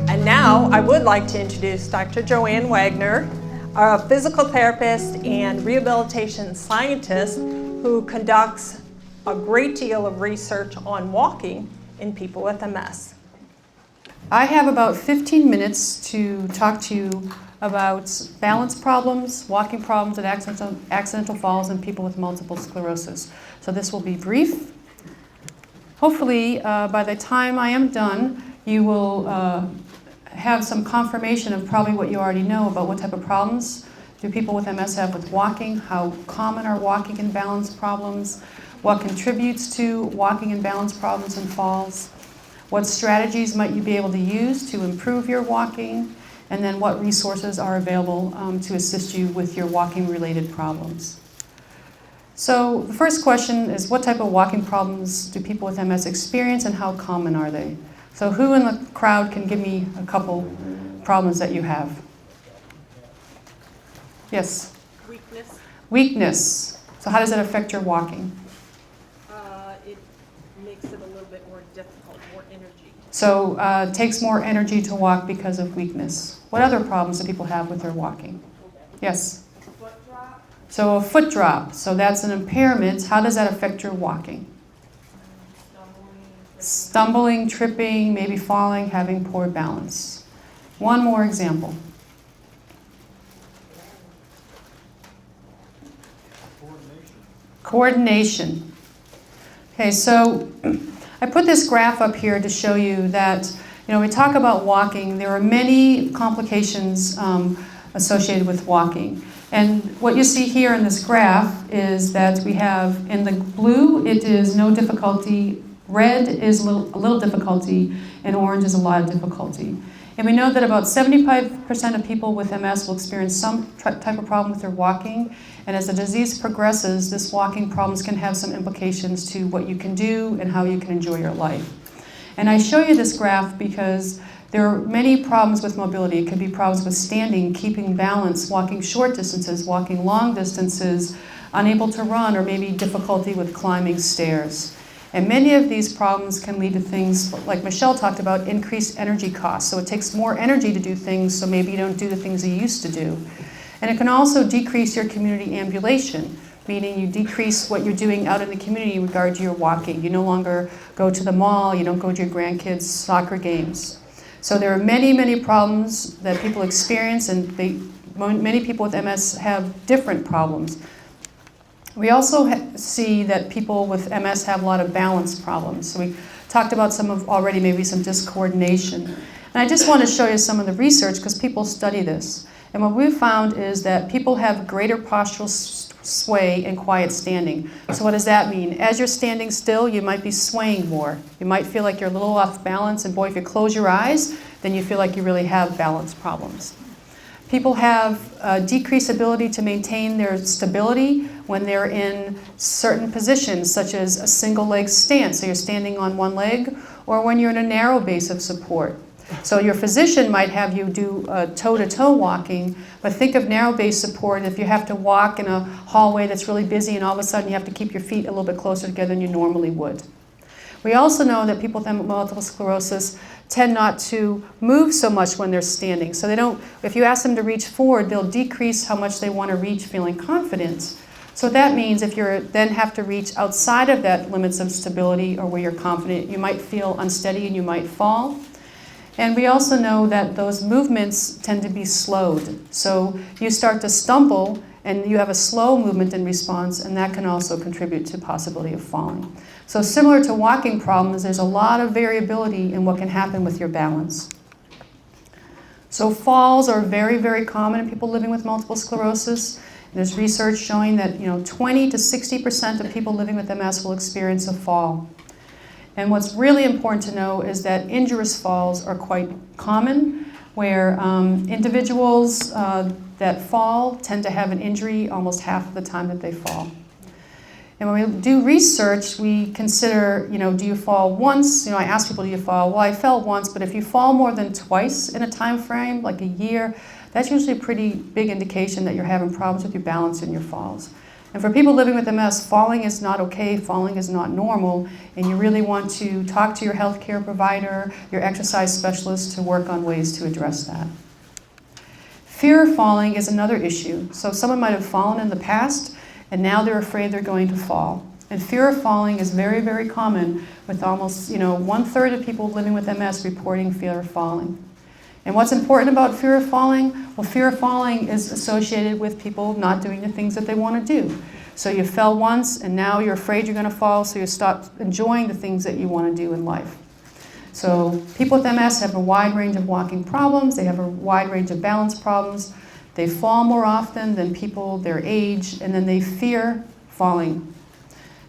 And now I would like to introduce Dr. Joanne Wagner, a physical therapist and rehabilitation scientist who conducts a great deal of research on walking in people with MS. I have about 15 minutes to talk to you about balance problems, walking problems, and accidental falls in people with multiple sclerosis. So this will be brief. Hopefully, by the time I am done, you will have some confirmation of probably what you already know about what type of problems do people with MS have with walking, how common are walking and balance problems, what contributes to walking and balance problems and falls, what strategies might you be able to use to improve your walking, and then what resources are available to assist you with your walking-related problems. So the first question is, what type of walking problems do people with MS experience and how common are they? So who in the crowd can give me a couple problems that you have? Yes? Weakness. Weakness. So how does that affect your walking? It makes it a little bit more difficult, more energy. So it takes more energy to walk because of weakness. What other problems do people have with their walking? Yes? Foot drop. So a foot drop. So that's an impairment. How does that affect your walking? Stumbling, tripping, maybe falling, having poor balance. One more example. Coordination. Okay, so I put this graph up here to show you that, we talk about walking. There are many complications associated with walking. And what you see here in this graph is that we have, in the blue, it is no difficulty. Red is a little difficulty, and orange is a lot of difficulty. And we know that about 75% of people with MS will experience some type of problem with their walking. And as the disease progresses, this walking problems can have some implications to what you can do and how you can enjoy your life. And I show you this graph because there are many problems with mobility. It could be problems with standing, keeping balance, walking short distances, walking long distances, unable to run, or maybe difficulty with climbing stairs. And many of these problems can lead to things like Michelle talked about, increased energy costs. So it takes more energy to do things, so maybe you don't do the things you used to do. And it can also decrease your community ambulation, meaning you decrease what you're doing out in the community in regard to your walking. You no longer go to the mall, you don't go to your grandkids' soccer games. So there are many, many problems that people experience, and many people with MS have different problems. We also see that people with MS have a lot of balance problems. So we talked about some of already, maybe some discoordination. And I just want to show you some of the research because people study this. And what we found is that people have greater postural sway in quiet standing. So what does that mean? As you're standing still, you might be swaying more. You might feel like you're a little off balance, and boy, if you close your eyes, then you feel like you really have balance problems. People have a decreased ability to maintain their stability when they're in certain positions, such as a single leg stance, so you're standing on one leg, or when you're in a narrow base of support. So your physician might have you do toe-to-toe walking, but think of narrow base support if you have to walk in a hallway that's really busy and all of a sudden you have to keep your feet a little bit closer together than you normally would. We also know that people with multiple sclerosis tend not to move so much when they're standing. So they don't, if you ask them to reach forward, they'll decrease how much they want to reach feeling confident. So that means if you then have to reach outside of that limits of stability or where you're confident, you might feel unsteady and you might fall. And we also know that those movements tend to be slowed. So you start to stumble and you have a slow movement in response, and that can also contribute to possibility of falling. So similar to walking problems, there's a lot of variability in what can happen with your balance. So falls are very, very common in people living with multiple sclerosis. There's research showing that 20 to 60% of people living with MS will experience a fall. And what's really important to know is that injurious falls are quite common, where individuals that fall tend to have an injury almost half of the time that they fall. And when we do research, we consider, do you fall once? I ask people, do you fall? Well, I fell once, but if you fall more than twice in a time frame, like a year, that's usually a pretty big indication that you're having problems with your balance and your falls. And for people living with MS, falling is not okay, falling is not normal, and you really want to talk to your healthcare provider, your exercise specialist to work on ways to address that. Fear of falling is another issue. So someone might have fallen in the past, and now they're afraid they're going to fall. And fear of falling is very, very common with almost, 1/3 of people living with MS reporting fear of falling. And what's important about fear of falling? Well, fear of falling is associated with people not doing the things that they want to do. So you fell once, and now you're afraid you're going to fall, so you stop enjoying the things that you want to do in life. So people with MS have a wide range of walking problems. They have a wide range of balance problems. They fall more often than people their age, and then they fear falling.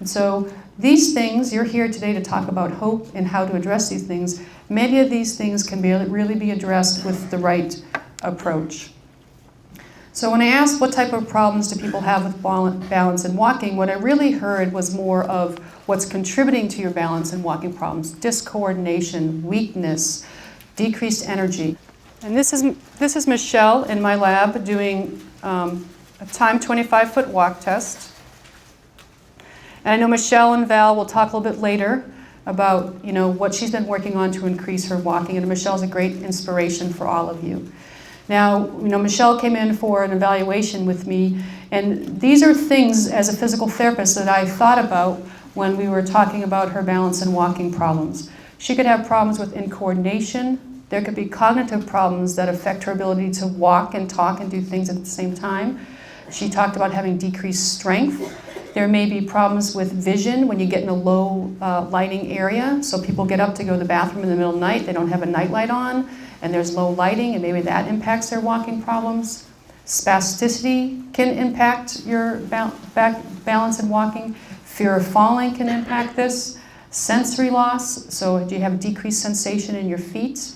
And so these things, you're here today to talk about hope and how to address these things. Many of these things can really be addressed with the right approach. So when I asked what type of problems do people have with balance and walking, what I really heard was more of what's contributing to your balance and walking problems: discoordination, weakness, decreased energy. And this is Michelle in my lab doing a timed 25-foot walk test. And I know Michelle and Val will talk a little bit later about what she's been working on to increase her walking, and Michelle's a great inspiration for all of you. Now, Michelle came in for an evaluation with me, and these are things as a physical therapist that I thought about when we were talking about her balance and walking problems. She could have problems with incoordination. There could be cognitive problems that affect her ability to walk and talk and do things at the same time. She talked about having decreased strength. There may be problems with vision when you get in a low lighting area. So people get up to go to the bathroom in the middle of the night, they don't have a nightlight on, and there's low lighting, and maybe that impacts their walking problems. Spasticity can impact your balance and walking. Fear of falling can impact this. Sensory loss, so do you have decreased sensation in your feet?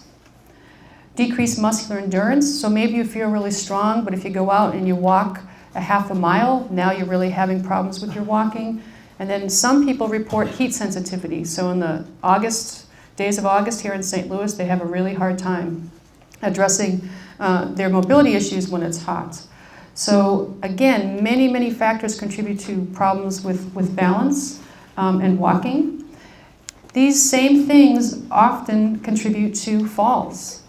Decreased muscular endurance, so maybe you feel really strong, but if you go out and you walk a half a mile, now you're really having problems with your walking. And then some people report heat sensitivity. So in the days of August here in St. Louis, they have a really hard time addressing their mobility issues when it's hot. So again, many, many factors contribute to problems with balance and walking. These same things often contribute to falls.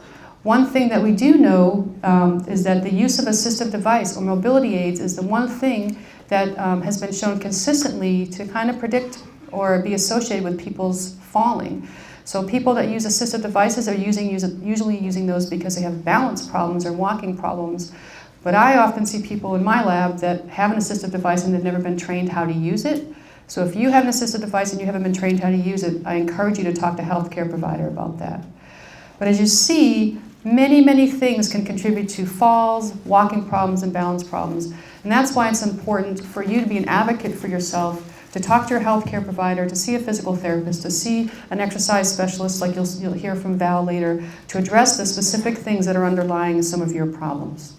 One thing that we do know is that the use of assistive device or mobility aids is the one thing that has been shown consistently to kind of predict or be associated with people's falling. So people that use assistive devices are usually using those because they have balance problems or walking problems. But I often see people in my lab that have an assistive device and they've never been trained how to use it. So if you have an assistive device and you haven't been trained how to use it, I encourage you to talk to a healthcare provider about that. But as you see, many, many things can contribute to falls, walking problems, and balance problems. And that's why it's important for you to be an advocate for yourself, to talk to your healthcare provider, to see a physical therapist, to see an exercise specialist like you'll hear from Val later, to address the specific things that are underlying some of your problems.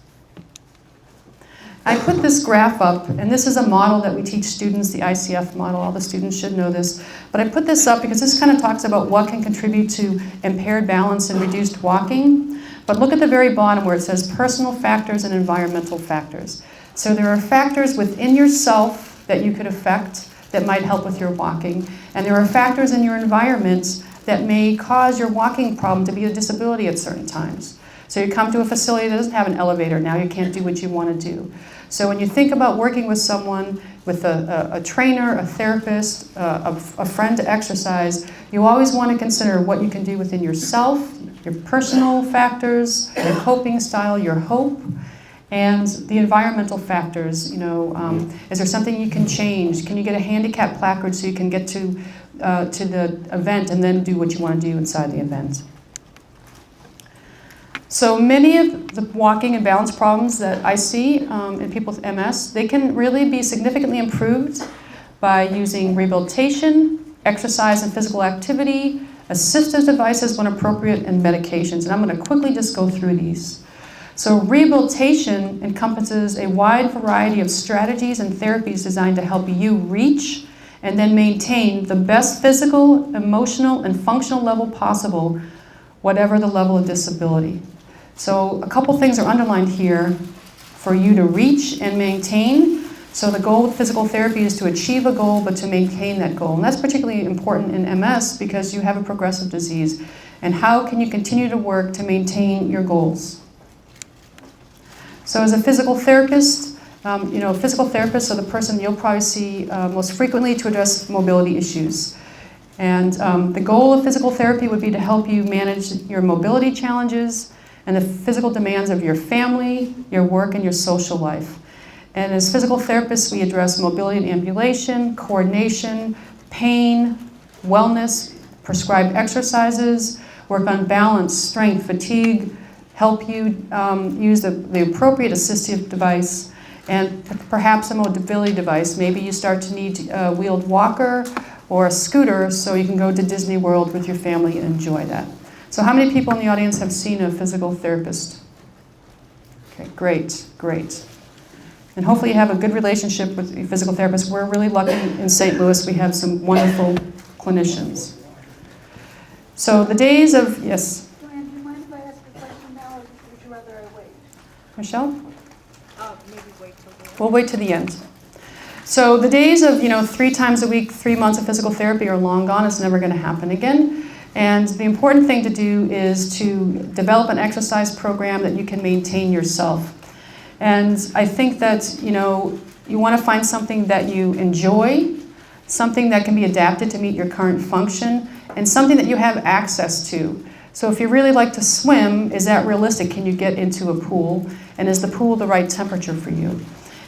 I put this graph up, and this is a model that we teach students, the ICF model. All the students should know this. But I put this up because this kind of talks about what can contribute to impaired balance and reduced walking. But look at the very bottom where it says personal factors and environmental factors. So there are factors within yourself that you could affect that might help with your walking. And there are factors in your environment that may cause your walking problem to be a disability at certain times. So you come to a facility that doesn't have an elevator, now you can't do what you want to do. So when you think about working with someone, with a trainer, a therapist, a friend to exercise, you always want to consider what you can do within yourself, your personal factors, your coping style, your hope, and the environmental factors. Is there something you can change? Can you get a handicap placard so you can get to the event and then do what you want to do inside the event? So many of the walking and balance problems that I see in people with MS, they can really be significantly improved by using rehabilitation, exercise and physical activity, assistive devices when appropriate, and medications. And I'm going to quickly just go through these. So rehabilitation encompasses a wide variety of strategies and therapies designed to help you reach and then maintain the best physical, emotional, and functional level possible, whatever the level of disability. So a couple things are underlined here for you to reach and maintain. So the goal with physical therapy is to achieve a goal, but to maintain that goal. And that's particularly important in MS because you have a progressive disease. And how can you continue to work to maintain your goals? So as a physical therapist, physical therapists are the person you'll probably see most frequently to address mobility issues. And the goal of physical therapy would be to help you manage your mobility challenges and the physical demands of your family, your work, and your social life. And as physical therapists, we address mobility and ambulation, coordination, pain, wellness, prescribe exercises, work on balance, strength, fatigue, help you use the appropriate assistive device, and perhaps a mobility device. Maybe you start to need a wheeled walker or a scooter so you can go to Disney World with your family and enjoy that. So how many people in the audience have seen a physical therapist? Okay, great, great. And hopefully you have a good relationship with your physical therapist. We're really lucky in St. Louis. We have some wonderful clinicians. So the days of, yes? Joanne, do you mind if I ask a question now, or would you rather I wait? Michelle? Maybe wait till the end. We'll wait to the end. So the days of 3 times a week, 3 months of physical therapy are long gone. It's never going to happen again. And the important thing to do is to develop an exercise program that you can maintain yourself. And I think that you want to find something that you enjoy, something that can be adapted to meet your current function, and something that you have access to. So if you really like to swim, is that realistic? Can you get into a pool? And is the pool the right temperature for you?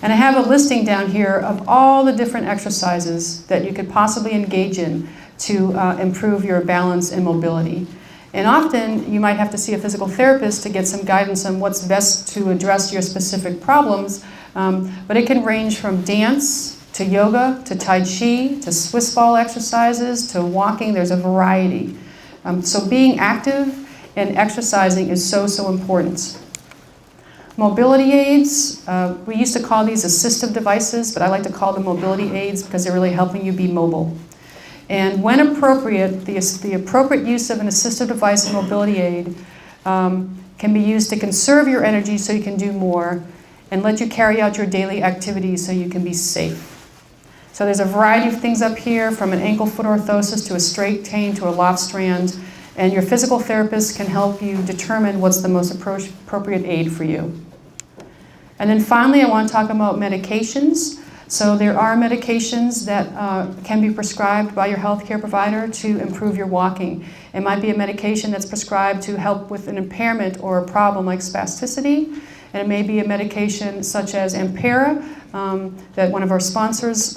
And I have a listing down here of all the different exercises that you could possibly engage in to improve your balance and mobility. And often you might have to see a physical therapist to get some guidance on what's best to address your specific problems. But it can range from dance to yoga, to Tai Chi, to Swiss ball exercises, to walking. There's a variety. So being active and exercising is so, so important. Mobility aids, we used to call these assistive devices, but I like to call them mobility aids because they're really helping you be mobile. And when appropriate, the appropriate use of an assistive device and mobility aid can be used to conserve your energy so you can do more and let you carry out your daily activities so you can be safe. So there's a variety of things up here, from an ankle-foot orthosis to a straight cane to a loft strand, and your physical therapist can help you determine what's the most appropriate aid for you. And then finally, I want to talk about medications. So there are medications that can be prescribed by your healthcare provider to improve your walking. It might be a medication that's prescribed to help with an impairment or a problem like spasticity. And it may be a medication such as Ampera that one of our sponsors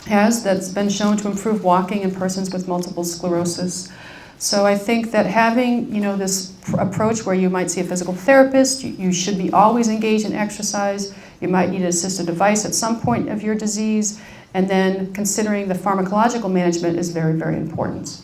has that's been shown to improve walking in persons with multiple sclerosis. So I think that having this approach where you might see a physical therapist, you should be always engaged in exercise. You might need an assistive device at some point of your disease, and then considering the pharmacological management is very, very important.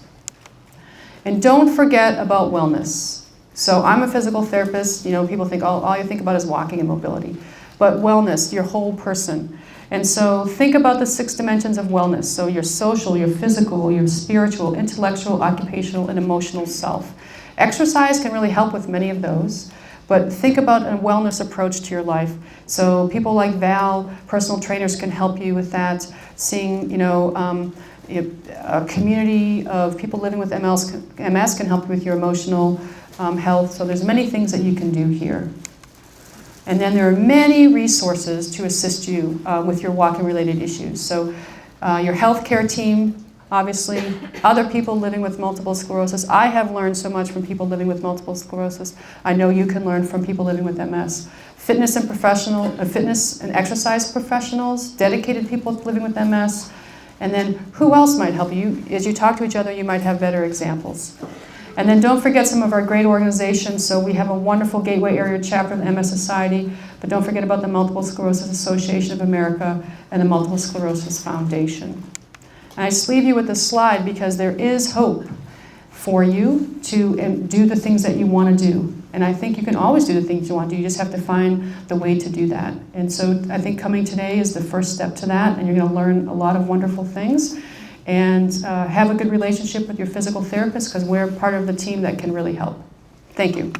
And don't forget about wellness. So I'm a physical therapist. People think all you think about is walking and mobility. But wellness, your whole person. And so think about the 6 dimensions of wellness. So your social, your physical, your spiritual, intellectual, occupational, and emotional self. Exercise can really help with many of those. But think about a wellness approach to your life. So people like Val, personal trainers, can help you with that. Seeing, a community of people living with MS can help you with your emotional health. So there's many things that you can do here. And then there are many resources to assist you with your walking-related issues. So your healthcare team, obviously, other people living with multiple sclerosis. I have learned so much from people living with multiple sclerosis. I know you can learn from people living with MS. Fitness and exercise professionals, dedicated people living with MS. And then who else might help you? As you talk to each other, you might have better examples. And then don't forget some of our great organizations. So we have a wonderful Gateway Area chapter of the MS Society, but don't forget about the Multiple Sclerosis Association of America and the Multiple Sclerosis Foundation. And I just leave you with this slide because there is hope for you to do the things that you want to do. And I think you can always do the things you want to do. You just have to find the way to do that. And so I think coming today is the first step to that, and you're going to learn a lot of wonderful things. And have a good relationship with your physical therapist because we're part of the team that can really help. Thank you.